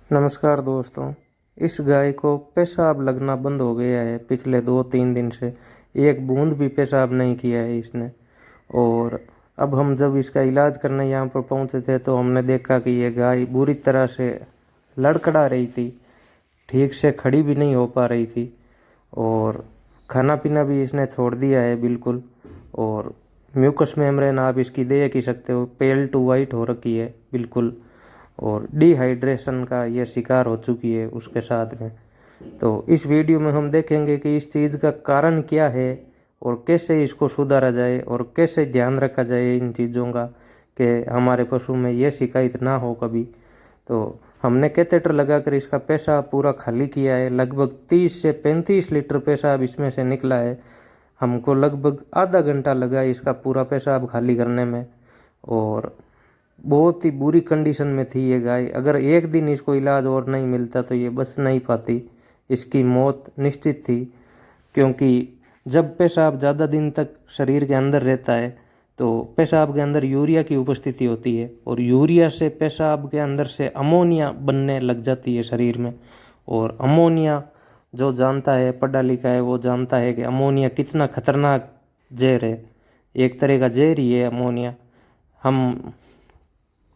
नमस्कार दोस्तों। इस गाय को पेशाब लगना बंद हो गया है पिछले 2-3 दिन से। एक बूंद भी पेशाब नहीं किया है इसने। और अब हम जब इसका इलाज करने यहाँ पर पहुँचे थे तो हमने देखा कि ये गाय बुरी तरह से लड़खड़ा रही थी, ठीक से खड़ी भी नहीं हो पा रही थी। और खाना पीना भी इसने छोड़ दिया है बिल्कुल। और म्यूकस मेम्ब्रेन आप इसकी देख ही सकते हो, पेल टू वाइट हो रखी है बिल्कुल। और डिहाइड्रेशन का ये शिकार हो चुकी है उसके साथ में। तो इस वीडियो में हम देखेंगे कि इस चीज़ का कारण क्या है और कैसे इसको सुधारा जाए और कैसे ध्यान रखा जाए इन चीज़ों का, कि हमारे पशु में ये शिकायत ना हो कभी। तो हमने कैथेटर लगाकर इसका पेशाब पूरा खाली किया है। लगभग 30 से 35 लीटर पेशाब इसमें से निकला है। हमको लगभग आधा घंटा लगा इसका पूरा पेशाब खाली करने में। और बहुत ही बुरी कंडीशन में थी ये गाय। अगर एक दिन इसको इलाज और नहीं मिलता तो ये बच नहीं पाती, इसकी मौत निश्चित थी। क्योंकि जब पेशाब ज़्यादा दिन तक शरीर के अंदर रहता है तो पेशाब के अंदर यूरिया की उपस्थिति होती है और यूरिया से पेशाब के अंदर से अमोनिया बनने लग जाती है शरीर में। और अमोनिया जो जानता है, पढ़ा लिखा है, वो जानता है कि अमोनिया कितना खतरनाक जहर है। एक तरह का जहर ही है अमोनिया। हम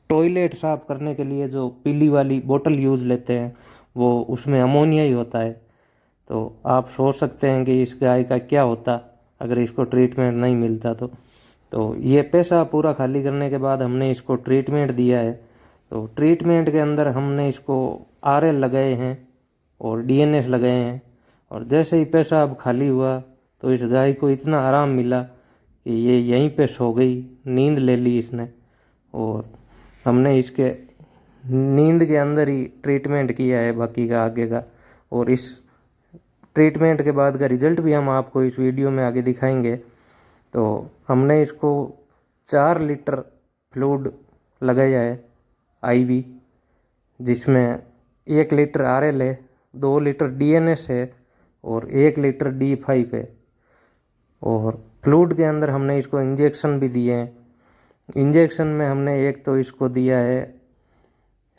टॉयलेट साफ करने के लिए जो पीली वाली बोतल यूज़ लेते हैं वो उसमें अमोनिया ही होता है। तो आप सोच सकते हैं कि इस गाय का क्या होता अगर इसको ट्रीटमेंट नहीं मिलता। तो ये पेशा पूरा खाली करने के बाद हमने इसको ट्रीटमेंट दिया है। तो ट्रीटमेंट के अंदर हमने इसको आरएल लगाए हैं और डीएनएस लगाए हैं। और जैसे ही पेशाब खाली हुआ तो इस गाय को इतना आराम मिला कि ये यहीं पे सो गई, नींद ले ली इसने। और हमने इसके नींद के अंदर ही ट्रीटमेंट किया है बाकी का आगे का। और इस ट्रीटमेंट के बाद का रिजल्ट भी हम आपको इस वीडियो में आगे दिखाएंगे। तो हमने इसको 4 लीटर फ्लूइड लगाया है आईवी, जिसमें 1 लीटर आरएल है, 2 लीटर डीएनएस है और 1 लीटर D5 है। और फ्लूइड के अंदर हमने इसको इंजेक्शन भी दिए हैं। इंजेक्शन में हमने एक तो इसको दिया है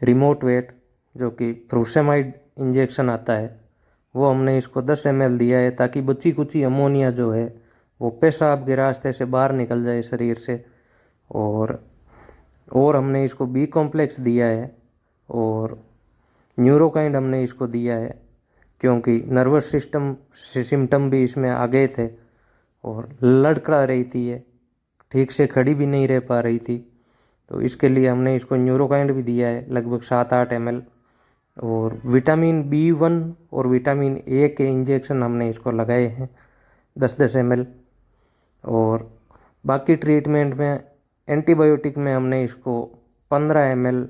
रिमोट वेट, जो कि फ्रूसेमाइड इंजेक्शन आता है, वो हमने इसको 10 ml दिया है ताकि बची कुची अमोनिया जो है वो पेशाब के रास्ते से बाहर निकल जाए शरीर से। और हमने इसको बी कॉम्प्लेक्स दिया है और न्यूरोकाइंड हमने इसको दिया है, क्योंकि नर्वस सिस्टम सिम्टम भी इसमें आ गए थे और लड़खड़ा रही थी ये, ठीक से खड़ी भी नहीं रह पा रही थी। तो इसके लिए हमने इसको न्यूरोकाइंड भी दिया है लगभग 7-8 ml। और विटामिन B1 और विटामिन ए के इंजेक्शन हमने इसको लगाए हैं 10-10 ml। और बाकी ट्रीटमेंट में एंटीबायोटिक में हमने इसको 15 ml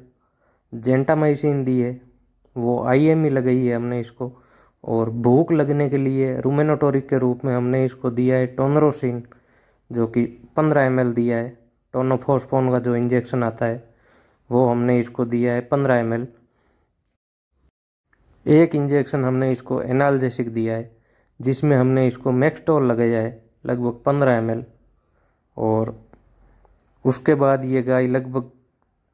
जेंटामाइसिन दी है, वो IM ही लगाई है हमने इसको। और भूख लगने के लिए रूमेनोटोरिक के रूप में हमने इसको दिया है टोनरोसिन, जो कि 15 ml दिया है। टोनोफॉस्फोन का जो इंजेक्शन आता है वो हमने इसको दिया है 15 ml। एक इंजेक्शन हमने इसको एनाल्जेसिक दिया है, जिसमें हमने इसको मैक्सटोल लगाया है लगभग 15 ml। और उसके बाद ये गाय लगभग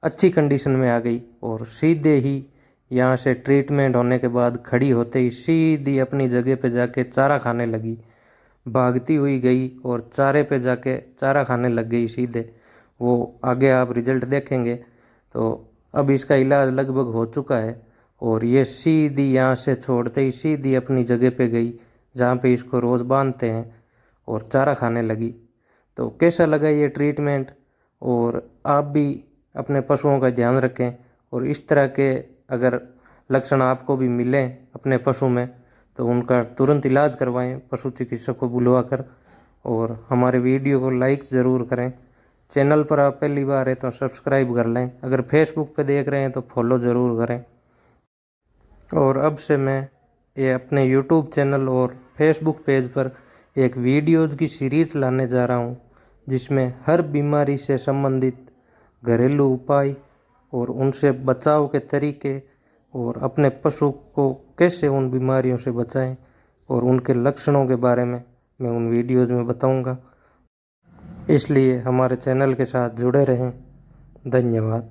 अच्छी कंडीशन में आ गई और सीधे ही यहाँ से ट्रीटमेंट होने के बाद खड़ी होते ही सीधी अपनी जगह पे जाके चारा खाने लगी। भागती हुई गई और चारे पे जाके चारा खाने लग गई सीधे। वो आगे आप रिजल्ट देखेंगे। तो अब इसका इलाज लगभग हो चुका है और ये सीधी यहाँ से छोड़ते ही सीधी अपनी जगह पे गई जहाँ पे इसको रोज़ बांधते हैं और चारा खाने लगी। तो कैसा लगा ये ट्रीटमेंट? और आप भी अपने पशुओं का ध्यान रखें और इस तरह के अगर लक्षण आपको भी मिलें अपने पशु में तो उनका तुरंत इलाज करवाएं पशु चिकित्सक को बुलवा कर। और हमारे वीडियो को लाइक ज़रूर करें। चैनल पर आप पहली बार है तो सब्सक्राइब कर लें। अगर फेसबुक पे देख रहे हैं तो फॉलो ज़रूर करें। और अब से मैं ये अपने यूट्यूब चैनल और फेसबुक पेज पर एक वीडियोज़ की सीरीज़ लाने जा रहा हूँ, जिसमें हर बीमारी से संबंधित घरेलू उपाय और उनसे बचाव के तरीके और अपने पशु को कैसे उन बीमारियों से बचाएं और उनके लक्षणों के बारे में मैं उन वीडियोज़ में बताऊंगा। इसलिए हमारे चैनल के साथ जुड़े रहें। धन्यवाद।